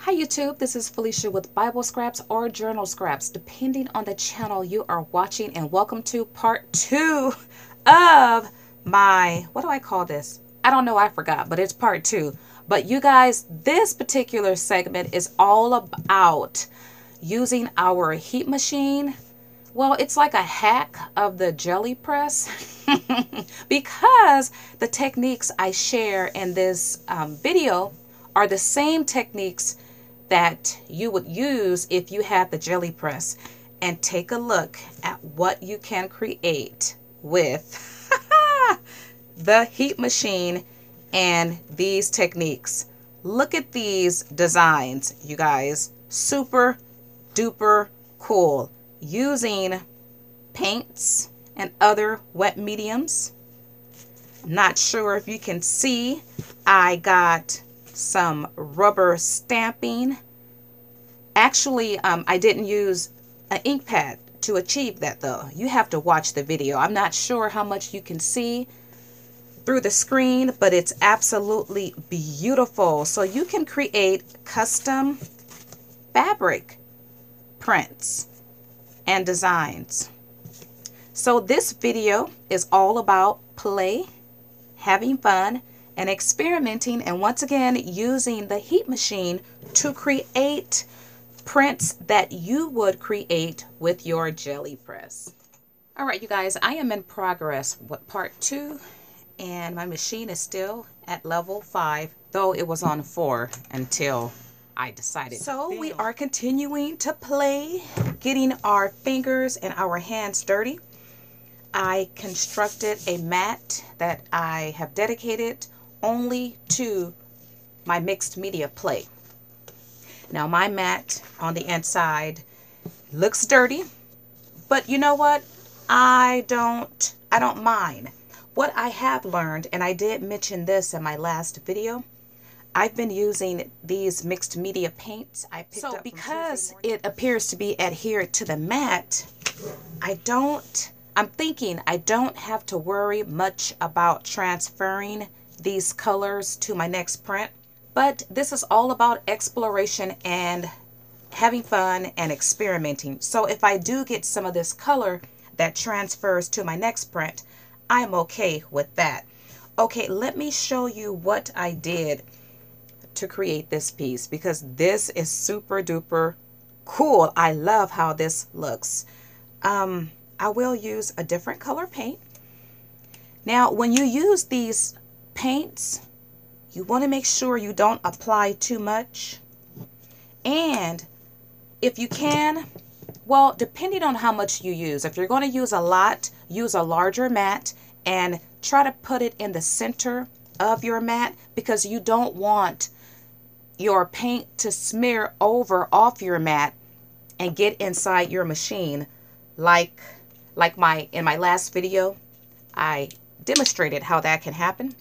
Hi YouTube, this is Felicia with Bible Scraps or Journal Scraps, depending on the channel you are watching, and welcome to part 2 of my, what do I call this? I don't know, I forgot, but it's part 2. But you guys, this particular segment is all about using our heat machine. Well, it's like a hack of the Gelli press because the techniques I share in this video are the same techniques that you would use if you had the Gelli press. And take a look at what you can create with the heat machine and these techniques. Look at these designs, you guys. Super duper cool. Using paints and other wet mediums. Not sure if you can see, I got some rubber stamping. Actually, I didn't use an ink pad to achieve that though. You have to watch the video. I'm not sure how much you can see through the screen, but it's absolutely beautiful. So you can create custom fabric prints and designs. So this video is all about play, having fun, and experimenting, and once again using the heat machine to create prints that you would create with your Gelli press. All right, you guys, I am in progress with part 2, and my machine is still at level 5, though it was on 4 until I decided. So we are continuing to play, getting our fingers and our hands dirty. I constructed a mat that I have dedicated only to my mixed media play. Now my mat on the inside looks dirty, but you know what? I don't mind. What I have learned, and I did mention this in my last video, I've been using these mixed media paints I picked up. So because it appears to be adhered to the mat, I'm thinking I don't have to worry much about transferring these colors to my next print. But this is all about exploration and having fun and experimenting. So if I do get some of this color that transfers to my next print, I'm okay with that. Okay, let me show you what I did to create this piece, because this is super duper cool. I love how this looks. I will use a different color paint. Now, when you use these paints, you want to make sure you don't apply too much. And if you can, well, depending on how much you use, if you're going to use a lot, use a larger mat and try to put it in the center of your mat, because you don't want your paint to smear over off your mat and get inside your machine like in my last video I demonstrated how that can happen.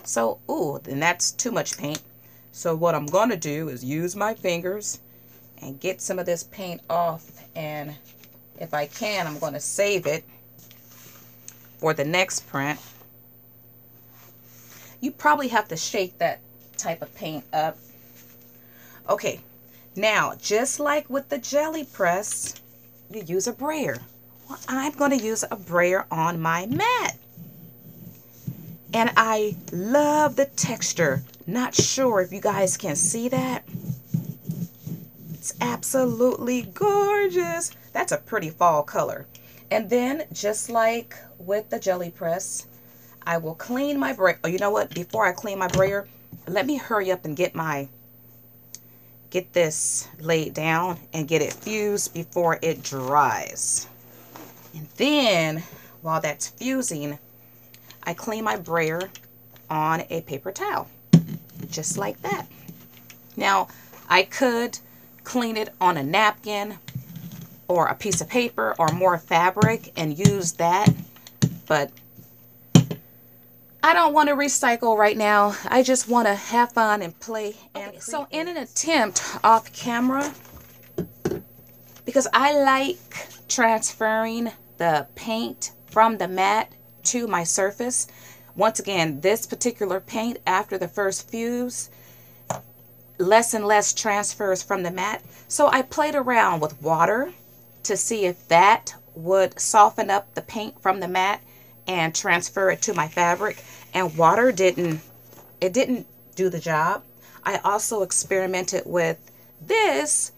So then that's too much paint. So what I'm going to do is use my fingers and get some of this paint off, and if I can, I'm going to save it for the next print. You probably have to shake that type of paint up. Okay, now just like with the Gelli press, you use a brayer. Well, I'm going to use a brayer on my mat. And I love the texture. Not sure if you guys can see that. It's absolutely gorgeous. That's a pretty fall color. And then just like with the Gelli press, I will clean my brayer. Oh, you know what? Before I clean my brayer, let me hurry up and get this laid down and get it fused before it dries. And then while that's fusing, I clean my brayer on a paper towel, just like that. Now, I could clean it on a napkin or a piece of paper or more fabric and use that, but I don't want to recycle right now. I just want to have fun and play. And so in an attempt off camera, because I like transferring the paint from the mat to my surface. Once again, this particular paint, after the first fuse, less and less transfers from the mat. So I played around with water to see if that would soften up the paint from the mat and transfer it to my fabric. And water didn't do the job. I also experimented with this.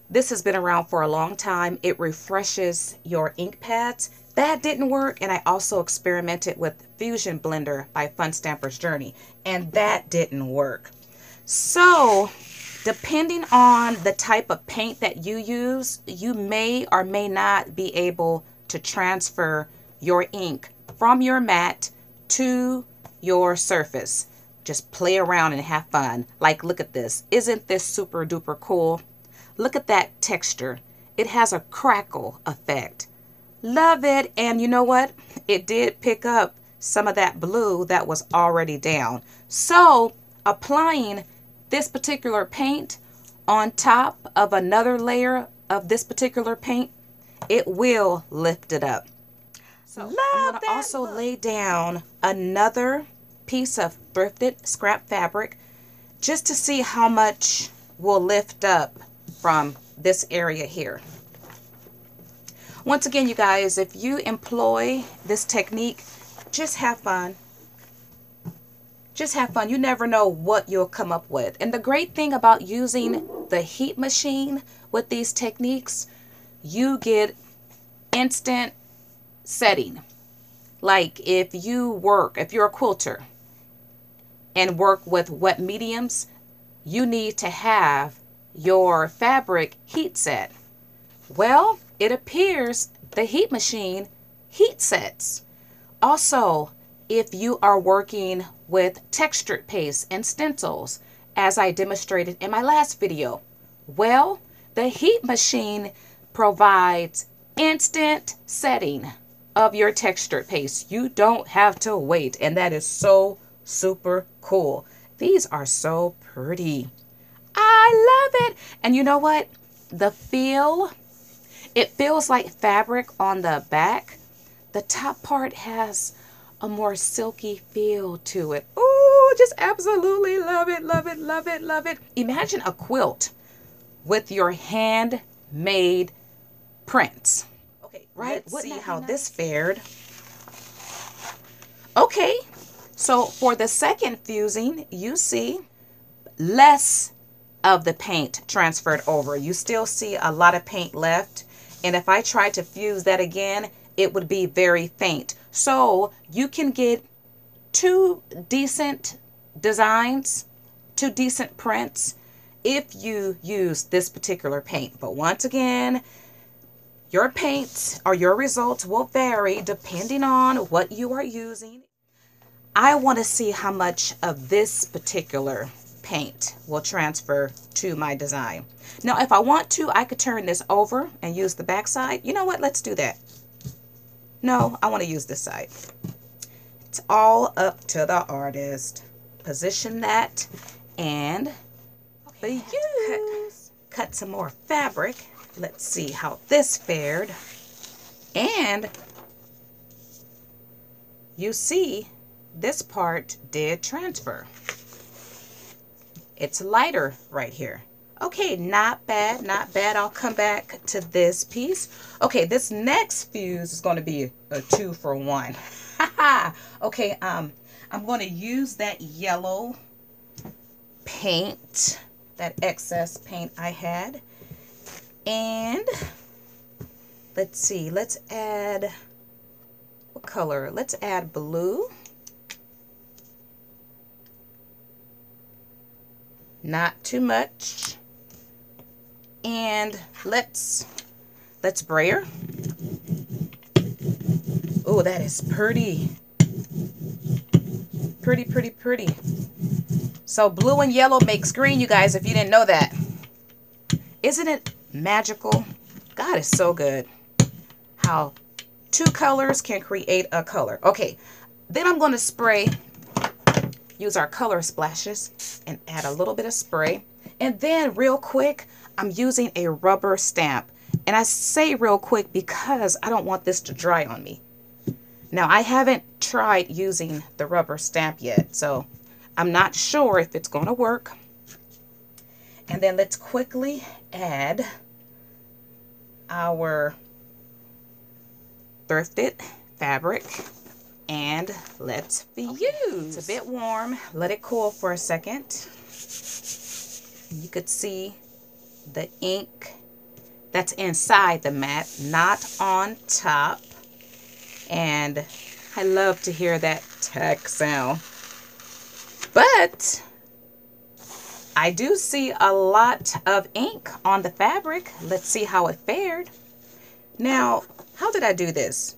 This has been around for a long time. It refreshes your ink pads. That didn't work. And I also experimented with Fusion Blender by Fun Stamper's Journey, and that didn't work. So depending on the type of paint that you use, you may or may not be able to transfer your ink from your mat to your surface. Just play around and have fun. Like, look at this. Isn't this super duper cool? Look at that texture. It has a crackle effect. Love it. And you know what? It did pick up some of that blue that was already down. So applying this particular paint on top of another layer of this particular paint, it will lift it up. So I'm going to also lay down another piece of thrifted scrap fabric just to see how much will lift up from this area here. Once again, you guys, if you employ this technique, just have fun. Just have fun. You never know what you'll come up with. And the great thing about using the heat machine with these techniques, you get instant setting. Like if you're a quilter and work with wet mediums, you need to have your fabric heat set. Well, it appears the heat machine heat sets. Also, if you are working with textured paste and stencils, as I demonstrated in my last video, well, the heat machine provides instant setting of your textured paste. You don't have to wait, and that is so super cool. These are so pretty. I love it. And you know what? The feel, it feels like fabric on the back. The top part has a more silky feel to it. Oh, just absolutely love it, love it, love it, love it. Imagine a quilt with your handmade prints. Okay, right? Let's see how this fared. Okay, so for the second fusing, you see less of the paint transferred over. You still see a lot of paint left. And if I tried to fuse that again, it would be very faint. So you can get two decent designs, two decent prints if you use this particular paint. But once again, your paints or your results will vary depending on what you are using. I want to see how much of this particular paint will transfer to my design. Now, if I want to, I could turn this over and use the back side. You know what? Let's do that. No, I want to use this side. It's all up to the artist. Position that and cut some more fabric. Let's see how this fared. And you see this part did transfer. It's lighter right here. Okay, not bad, not bad. I'll come back to this piece. Okay, this next fuse is going to be a 2-for-1. Okay, I'm going to use that yellow paint, that excess paint I had. And let's see, let's add, what color? Let's add blue. Not too much. And let's brayer. Oh, that is pretty. Pretty, pretty, pretty. So blue and yellow makes green, you guys, if you didn't know that. Isn't it magical? God is so good. How two colors can create a color. Okay, then I'm going to spray, use our color splashes and add a little bit of spray. And then real quick, I'm using a rubber stamp. And I say real quick because I don't want this to dry on me. Now, I haven't tried using the rubber stamp yet, so I'm not sure if it's going to work. And then let's quickly add our thrifted fabric and let's fuse. It's a bit warm. Let it cool for a second. You could see the ink that's inside the mat, not on top. And I love to hear that tack sound. But I do see a lot of ink on the fabric. Let's see how it fared. Now, how did I do this?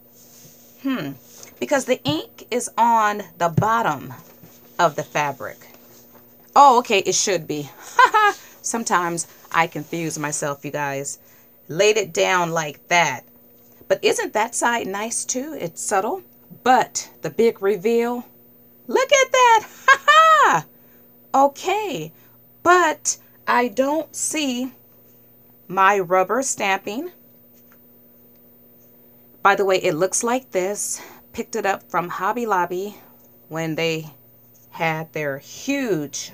Because the ink is on the bottom of the fabric. Oh, okay, it should be. Sometimes I confuse myself, you guys. Laid it down like that. But isn't that side nice too? It's subtle. But the big reveal, look at that. Okay, but I don't see my rubber stamping. By the way, it looks like this. Picked it up from Hobby Lobby when they had their huge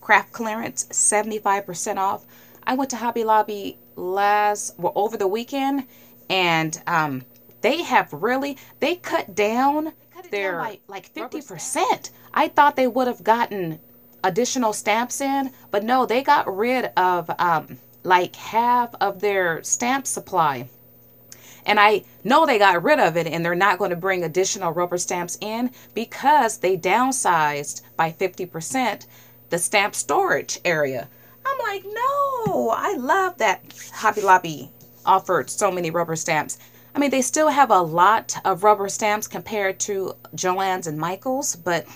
craft clearance, 75% off. I went to Hobby Lobby over the weekend, and they cut down their like 50%. I thought they would have gotten additional stamps in, but no, they got rid of like half of their stamp supply. And I know they got rid of it, and they're not going to bring additional rubber stamps in because they downsized by 50% the stamp storage area. I'm like, no, I love that Hobby Lobby offered so many rubber stamps. I mean, they still have a lot of rubber stamps compared to Joann's and Michael's, but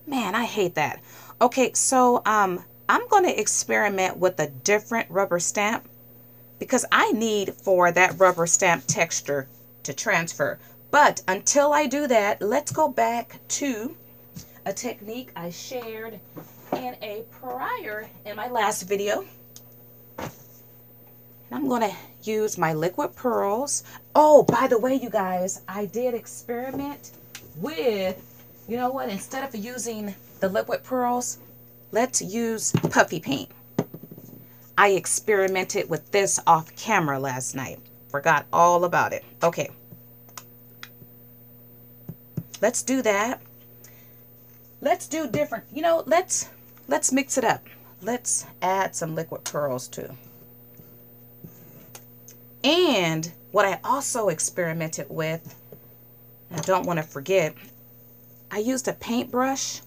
man, I hate that. Okay, so I'm going to experiment with a different rubber stamp because I need for that rubber stamp texture to transfer. But until I do that, let's go back to a technique I shared in my last video. And I'm going to use my liquid pearls. Oh, by the way, you guys, I did experiment with, you know what, instead of using the liquid pearls, let's use puffy paint. I experimented with this off camera last night. Forgot all about it. Okay. Let's do that. Let's do different, you know, let's mix it up. Let's add some liquid pearls too. And what I also experimented with, I don't want to forget, I used a paintbrush.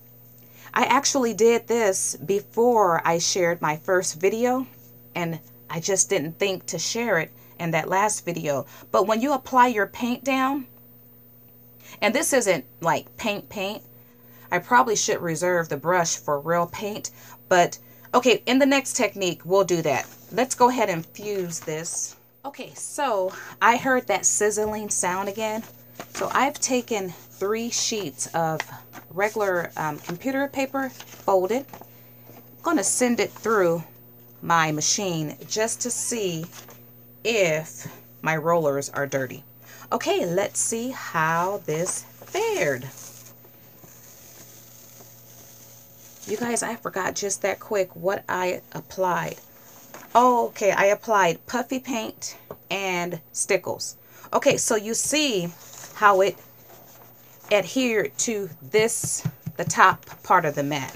I actually did this before I shared my first video, and I just didn't think to share it in that last video. But when you apply your paint down, and this isn't like paint, I probably should reserve the brush for real paint, but okay, in the next technique, we'll do that. Let's go ahead and fuse this. Okay, so I heard that sizzling sound again. So I've taken 3 sheets of regular computer paper, folded. I'm going to send it through my machine just to see if my rollers are dirty. Okay, let's see how this fared. You guys, I forgot just that quick what I applied. Oh, okay, I applied puffy paint and stickles. Okay, so you see how it adhered to the top part of the mat.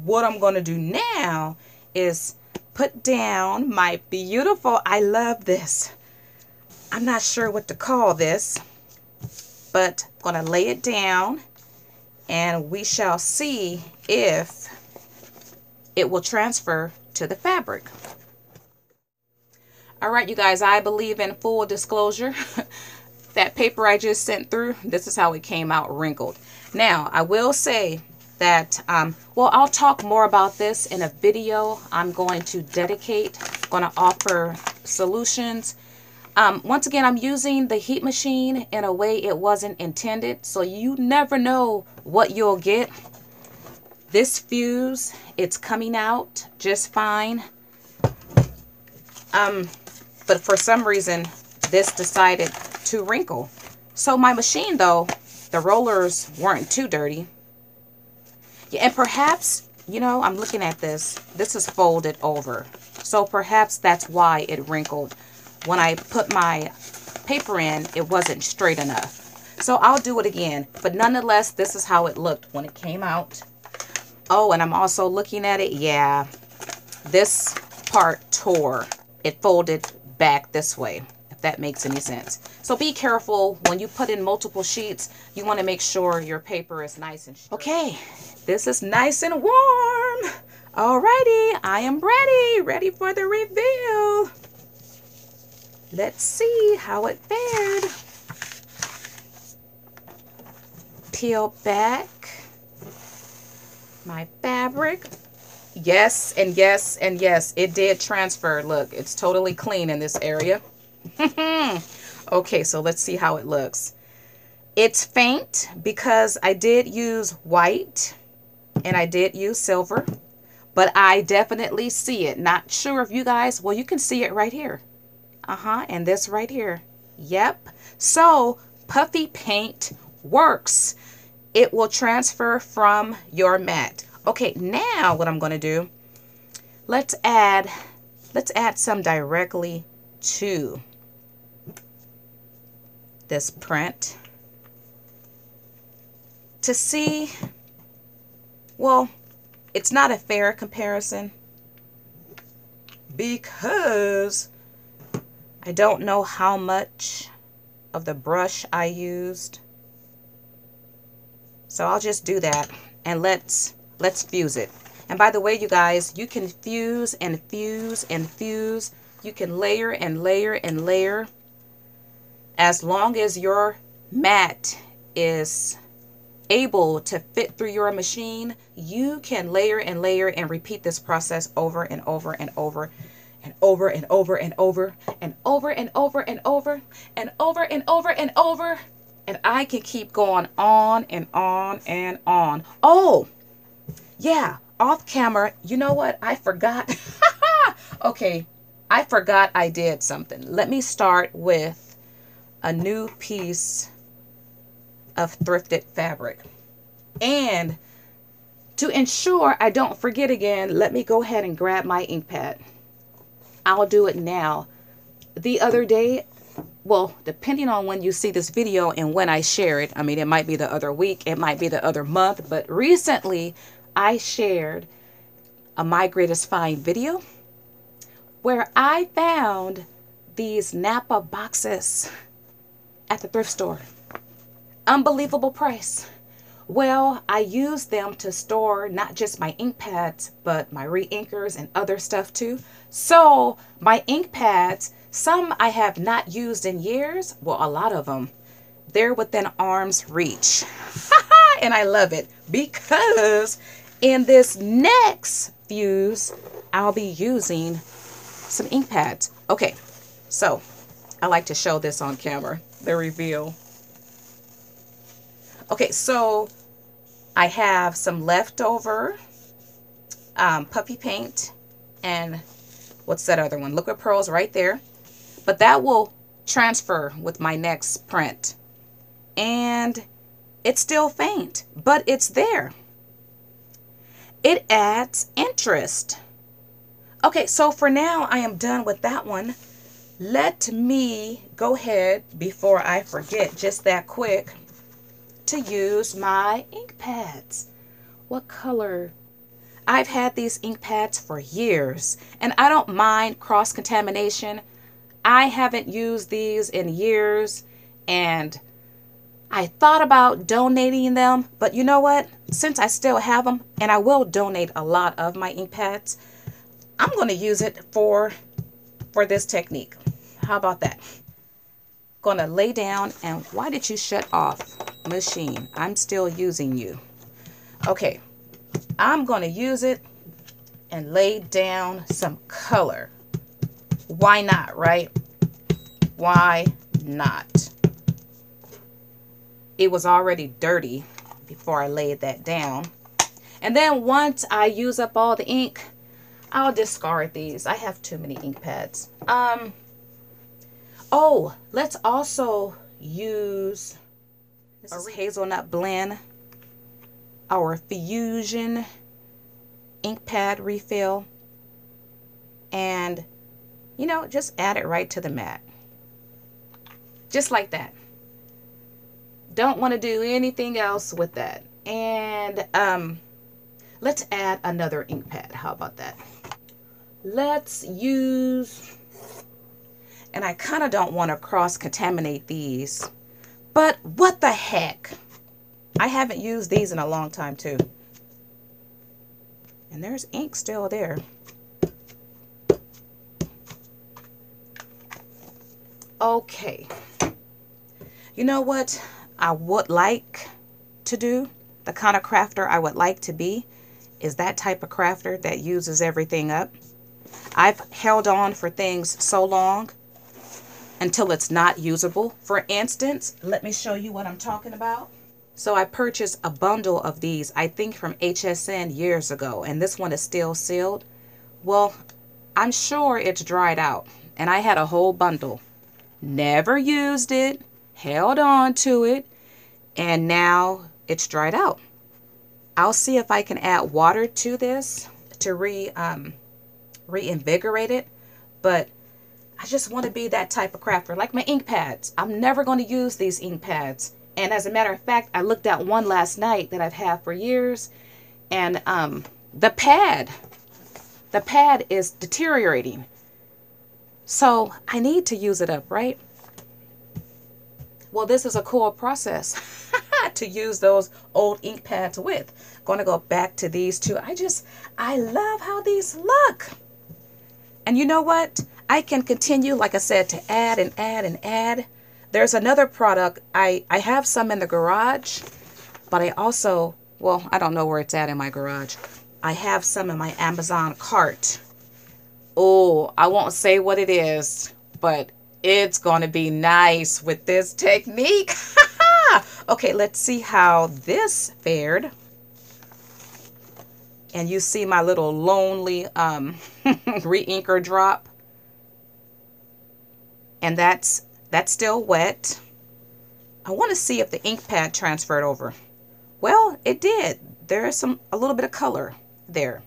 What I'm going to do now is put down my beautiful, I love this. I'm not sure what to call this, but I'm going to lay it down and we shall see if it will transfer to the fabric. All right, you guys, I believe in full disclosure. That paper I just sent through, this is how it came out wrinkled. Now, I will say that, well, I'll talk more about this in a video I'm going to dedicate, going to offer solutions. Once again, I'm using the heat machine in a way it wasn't intended, so you never know what you'll get. This fuse, it's coming out just fine. But for some reason, this decided to wrinkle. So my machine, though, the rollers weren't too dirty. Yeah, and perhaps you know, I'm looking at this. This is folded over. So perhaps that's why it wrinkled. When I put my paper in, it wasn't straight enough. So I'll do it again. But nonetheless, this is how it looked when it came out. Oh, and I'm also looking at it. Yeah, this part tore. It folded back this way, if that makes any sense. So be careful when you put in multiple sheets. You want to make sure your paper is nice and straight. Okay, this is nice and warm. Alrighty, I am ready for the reveal. Let's see how it fared. Peel back my fabric. Yes, and yes, and yes, it did transfer. Look, it's totally clean in this area. Okay, so let's see how it looks. It's faint because I did use white and I did use silver, but I definitely see it. Not sure if you guys, well, you can see it right here. And this right here. Yep. So puffy paint works. It will transfer from your mat. Okay, now what I'm going to do, let's add some directly to this print to see, well, it's not a fair comparison because I don't know how much of the brush I used. So I'll just do that and let's fuse it. And by the way, you guys, you can fuse and fuse and fuse. You can layer and layer and layer. As long as your mat is able to fit through your machine, you can layer and layer and repeat this process over and over and over and over and over and over and over and over and over and over and over and over. And I can keep going on and on and on. Oh, yeah, off camera. You know what? I forgot. Okay, I forgot I did something. Let me start with a new piece of thrifted fabric. And to ensure I don't forget again, let me go ahead and grab my ink pad. I'll do it now. The other day, well, depending on when you see this video and when I share it, I mean, it might be the other week, it might be the other month, but recently I shared a My Greatest Find video where I found these Napa boxes at the thrift store. Unbelievable price. Well, I use them to store not just my ink pads, but my re-inkers and other stuff too. So my ink pads, some I have not used in years. Well, a lot of them, they're within arm's reach. And I love it because in this next fuse, I'll be using some ink pads. Okay, so I like to show this on camera, the reveal. Okay, so I have some leftover puffy paint and what's that other one? Liquid pearls right there. But that will transfer with my next print. And it's still faint, but it's there. It adds interest. Okay, so for now I am done with that one. Let me go ahead before I forget just that quick to use my ink pads. What color? I've had these ink pads for years and I don't mind cross-contamination. I haven't used these in years and I thought about donating them, but you know what? Since I still have them and I will donate a lot of my ink pads, I'm going to use it for this technique. How about that? Gonna lay down, and why did you shut off, machine? I'm still using you. Okay, I'm gonna use it and lay down some color. Why not, right? Why not? It was already dirty before I laid that down. And then once I use up all the ink, I'll discard these. I have too many ink pads. Oh, let's also use this is hazelnut blend, our fusion ink pad refill and, you know, just add it right to the mat. Just like that. Don't want to do anything else with that. And let's add another ink pad. How about that? Let's use, and I kind of don't want to cross-contaminate these, but what the heck? I haven't used these in a long time too. And there's ink still there. Okay. You know what I would like to do? The kind of crafter I would like to be is that type of crafter that uses everything up. I've held on for things so long until it's not usable. For instance, let me show you what I'm talking about. So I purchased a bundle of these, I think from HSN years ago, and this one is still sealed. Well, I'm sure it's dried out, and I had a whole bundle. Never used it, held on to it, and now it's dried out. I'll see if I can add water to this to reinvigorate it, but I just want to be that type of crafter. Like my ink pads. I'm never going to use these ink pads. And as a matter of fact, I looked at one last night that I've had for years, and the pad is deteriorating. So I need to use it up, right? Well, this is a cool process to use those old ink pads with. Going to go back to these two. I love how these look. And you know what? I can continue, like I said, to add and add and add. There's another product. I have some in the garage, but I also, well, I don't know where it's at in my garage. I have some in my Amazon cart. Oh, I won't say what it is, but it's going to be nice with this technique. Okay, let's see how this fared. And you see my little lonely re-inker drop. And that's still wet. I want to see if the ink pad transferred over. Well, it did. There is a little bit of color there.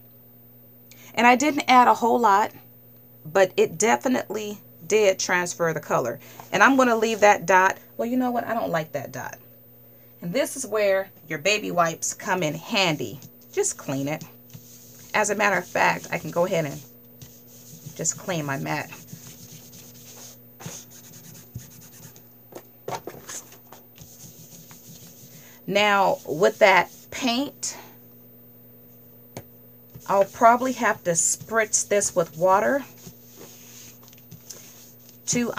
And I didn't add a whole lot, but it definitely did transfer the color. And I'm going to leave that dot. Well, you know what? I don't like that dot. And this is where your baby wipes come in handy. Just clean it. As a matter of fact, I can go ahead and just clean my mat. Now, with that paint, I'll probably have to spritz this with water to,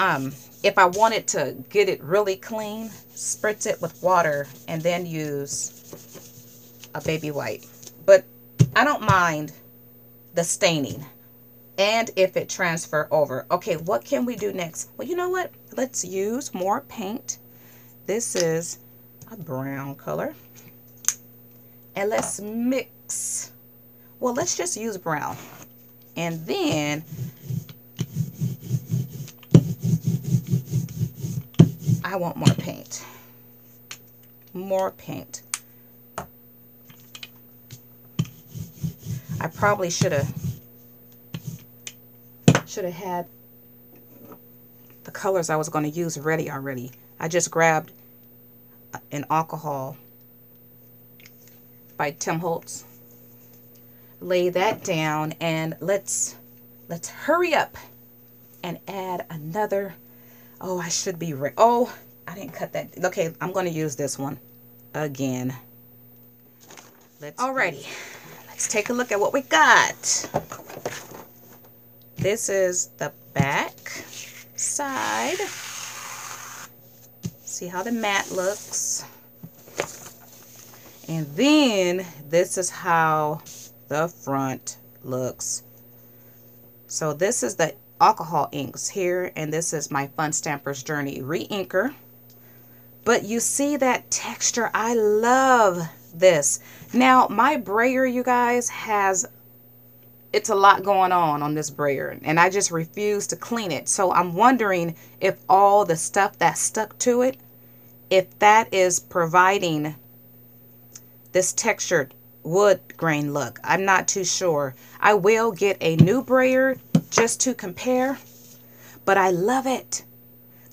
if I wanted to get it really clean, spritz it with water and then use a baby wipe. But I don't mind the staining and if it transfer over. Okay, what can we do next? Well, you know what? Let's use more paint. This is a brown color. And let's mix. Well, let's just use brown. And then I want more paint. More paint. I probably should have had the colors I was going to use ready already. I just grabbed an alcohol by Tim Holtz. Lay that down and let's hurry up and add another. Oh, I should be ready. Oh, I didn't cut that. Okay, I'm going to use this one again. Alrighty, let's take a look at what we got. This is the back side. See how the mat looks. And then this is how the front looks. So this is the alcohol inks here, and this is my Fun Stamper's Journey re-inker. But you see that texture? I love this. Now my brayer, you guys, it's a lot going on this brayer, and I just refuse to clean it. So I'm wondering if all the stuff that stuck to it, if that is providing this texture wood grain look. I'm not too sure. I will get a new brayer just to compare, but I love it.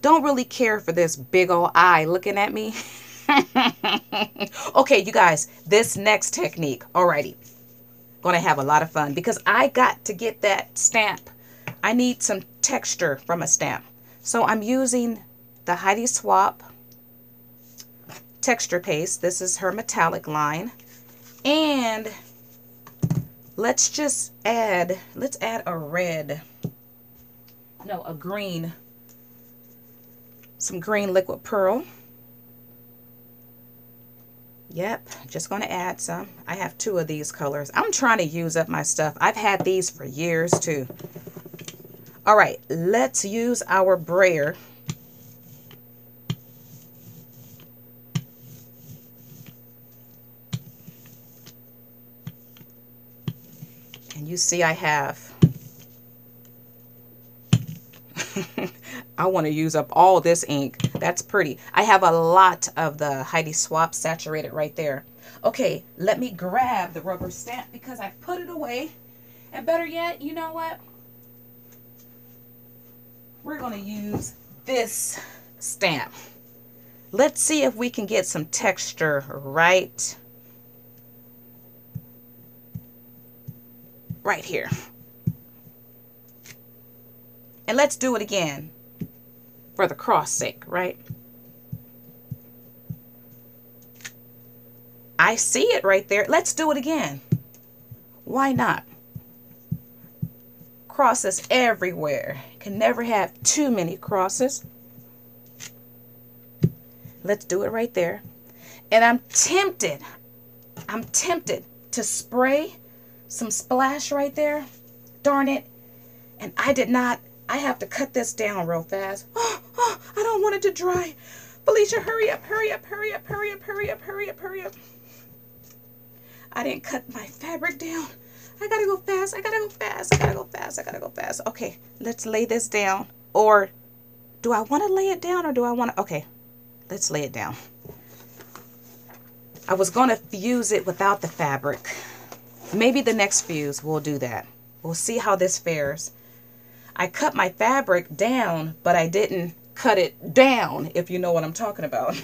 Don't really care for this big old eye looking at me. Okay, you guys, this next technique, alrighty, gonna have a lot of fun because I got to get that stamp. I need some texture from a stamp. So I'm using the Heidi Swapp texture paste. This is her metallic line. And let's add a red, no, a green, some green liquid pearl. Yep, just going to add some. I have 2 of these colors. I'm trying to use up my stuff. I've had these for years too. All right, let's use our brayer. And you see I have, I want to use up all this ink. That's pretty. I have a lot of the Heidi Swapp saturated right there. Okay, let me grab the rubber stamp because I put it away. And better yet, you know what? We're going to use this stamp. Let's see if we can get some texture right here. And let's do it again for the cross sake, right? I see it right there. Let's do it again. Why not? Crosses everywhere. Can never have too many crosses. Let's do it right there. And I'm tempted to spray some splash right there. Darn it. And I have to cut this down real fast. I don't want it to dry. Felicia, hurry up, hurry up, hurry up, hurry up, hurry up, hurry up, hurry up. I didn't cut my fabric down. I gotta go fast, I gotta go fast, I gotta go fast, I gotta go fast. Okay, let's lay this down. Or do I want to lay it down or do I want to? Okay, let's lay it down. I was going to fuse it without the fabric. Maybe the next fuse we'll do that. We'll see how this fares. I cut my fabric down, but I didn't cut it down, if you know what I'm talking about.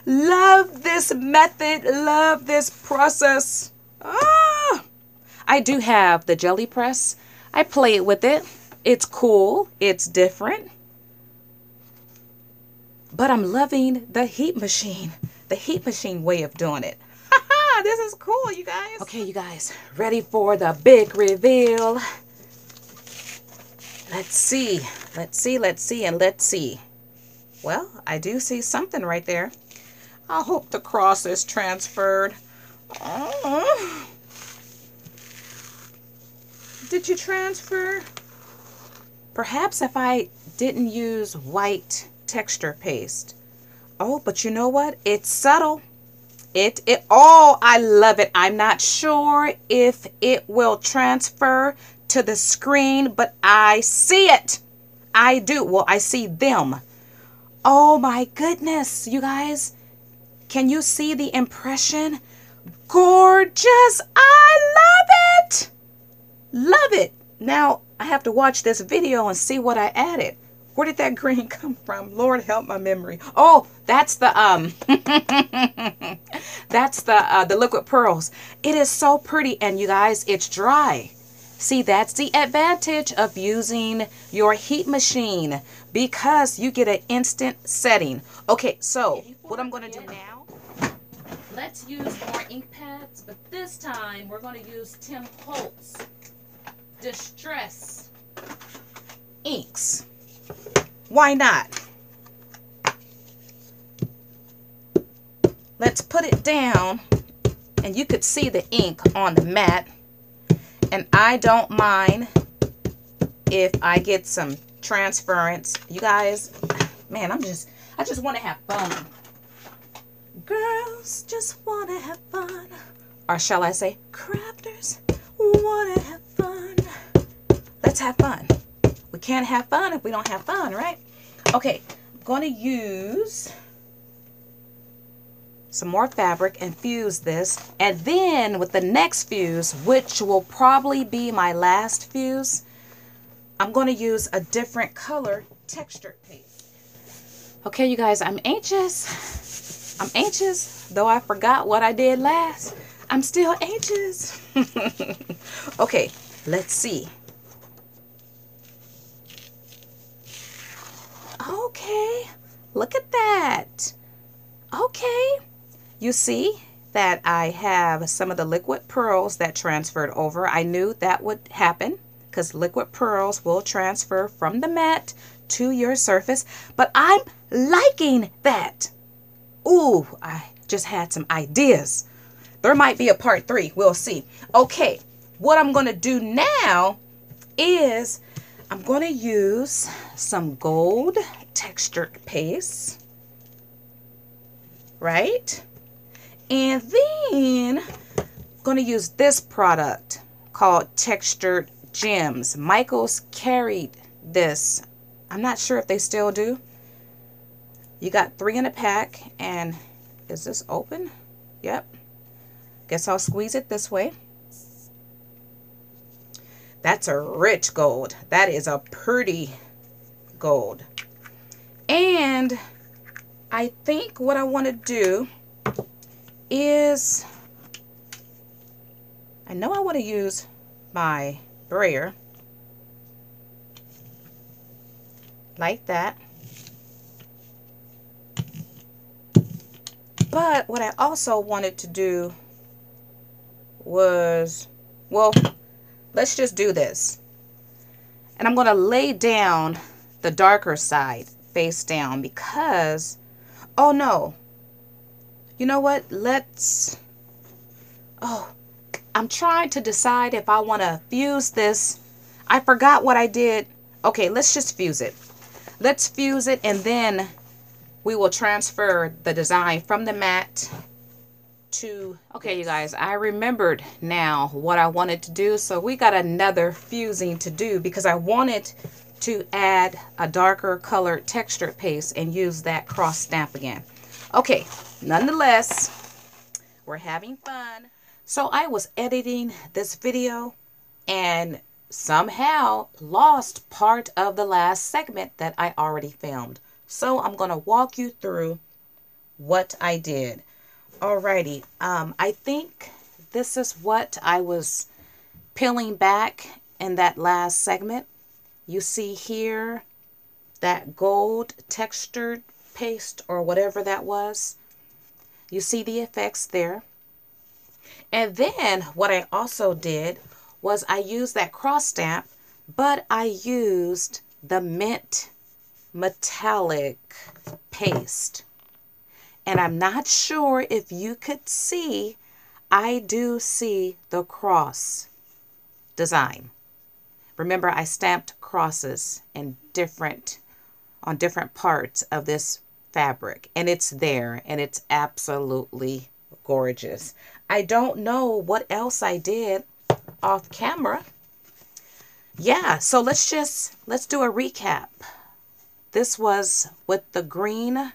Love this method. Love this process. I do have the Gelli press. I played with it. It's cool. It's different. But I'm loving the heat machine. The heat machine way of doing it. This is cool, you guys. Okay, you guys. Ready for the big reveal. Let's see. Let's see, let's see, and let's see. Well, I do see something right there. I hope the cross is transferred. Oh. Did you transfer? Perhaps if I didn't use white texture paste. Oh, but you know what? It's subtle. Oh, I love it. I'm not sure if it will transfer to the screen, but I see it. I do. Well, I see them. Oh my goodness, you guys. Can you see the impression? Gorgeous. I love it. Love it. Now I have to watch this video and see what I added. Where did that green come from? Lord help my memory. Oh, that's the that's the liquid pearls. It is so pretty, and you guys, it's dry. See, that's the advantage of using your heat machine because you get an instant setting. Okay, so what I'm going to do now, let's use more ink pads, but this time we're going to use Tim Holtz Distress inks. Why not? Let's put it down, and you could see the ink on the mat. And I don't mind if I get some transference. You guys, man, I just want to have fun. Girls just want to have fun. Or shall I say, crafters want to have fun. Let's have fun. We can't have fun if we don't have fun, right? Okay, I'm going to use some more fabric and fuse this. And then with the next fuse, which will probably be my last fuse, I'm going to use a different color textured paste. Okay, you guys, I'm anxious. I'm anxious, though I forgot what I did last. I'm still anxious. Okay, let's see. Okay, look at that. Okay, you see that I have some of the liquid pearls that transferred over. I knew that would happen because liquid pearls will transfer from the mat to your surface, but I'm liking that. Ooh, I just had some ideas. There might be a part 3. We'll see. Okay, what I'm going to do now is I'm going to use some gold textured paste, right? And then I'm going to use this product called Textured Gems. Michaels carried this. I'm not sure if they still do. You got 3 in a pack, and is this open? Yep. Guess I'll squeeze it this way. That's a rich gold. That is a pretty gold. And I think what I want to do is, I know I want to use my brayer like that. But what I also wanted to do was, well, let's just do this. And I'm going to lay down the darker side face down because, oh no, you know what? I'm trying to decide if I want to fuse this. I forgot what I did. Okay, let's just fuse it. Let's fuse it, and then we will transfer the design from the mat to, okay, you guys, I remembered now what I wanted to do. So we got another fusing to do because I wanted to add a darker colored textured paste and use that cross stamp again. Okay, nonetheless, we're having fun. So I was editing this video and somehow lost part of the last segment that I already filmed. So I'm going to walk you through what I did. Alrighty, I think this is what I was peeling back in that last segment. You see here that gold textured paste or whatever that was. You see the effects there. And then what I also did was I used that cross stamp, but I used the mint metallic paste. And I'm not sure if you could see, I do see the cross design. Remember, I stamped crosses in on different parts of this fabric, and it's there, and it's absolutely gorgeous. I don't know what else I did off camera. Yeah, so let's do a recap. This was with the green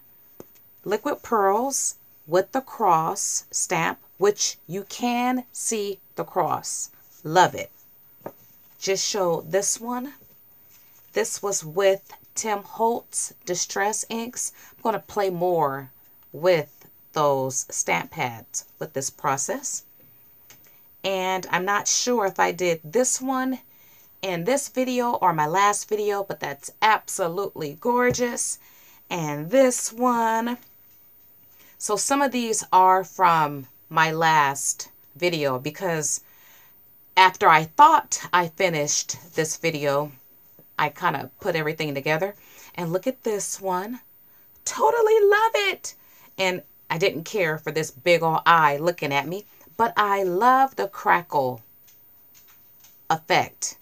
liquid pearls with the cross stamp, which you can see the cross. Love it. Just show this one. This was with Tim Holtz Distress Inks. I'm going to play more with those stamp pads with this process. And I'm not sure if I did this one in this video or my last video, but that's absolutely gorgeous. And this one. So some of these are from my last video because after I thought I finished this video, I kind of put everything together. And look at this one. Totally love it. And I didn't care for this big old eye looking at me, but I love the crackle effect.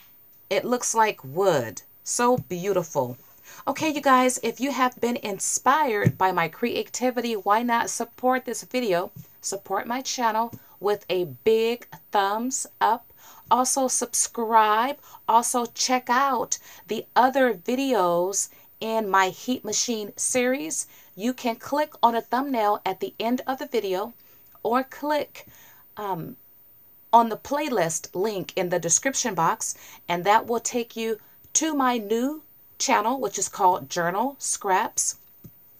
It looks like wood. So beautiful. Okay, you guys, if you have been inspired by my creativity, why not support this video? Support my channel with a big thumbs up. Also subscribe. Also check out the other videos in my heat machine series, you can click on a thumbnail at the end of the video or click on the playlist link in the description box, and that will take you to my new channel, which is called Journal Scraps,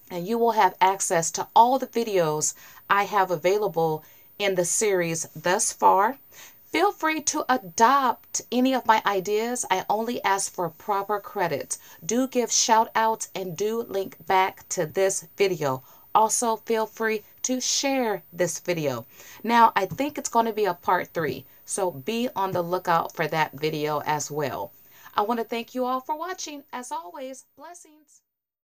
and you will have access to all the videos I have available in the series thus far. Feel free to adopt any of my ideas. I only ask for proper credit. Do give shout outs and do link back to this video. Also, feel free to share this video. Now, I think it's going to be a part 3, so be on the lookout for that video as well. I want to thank you all for watching. As always, blessings.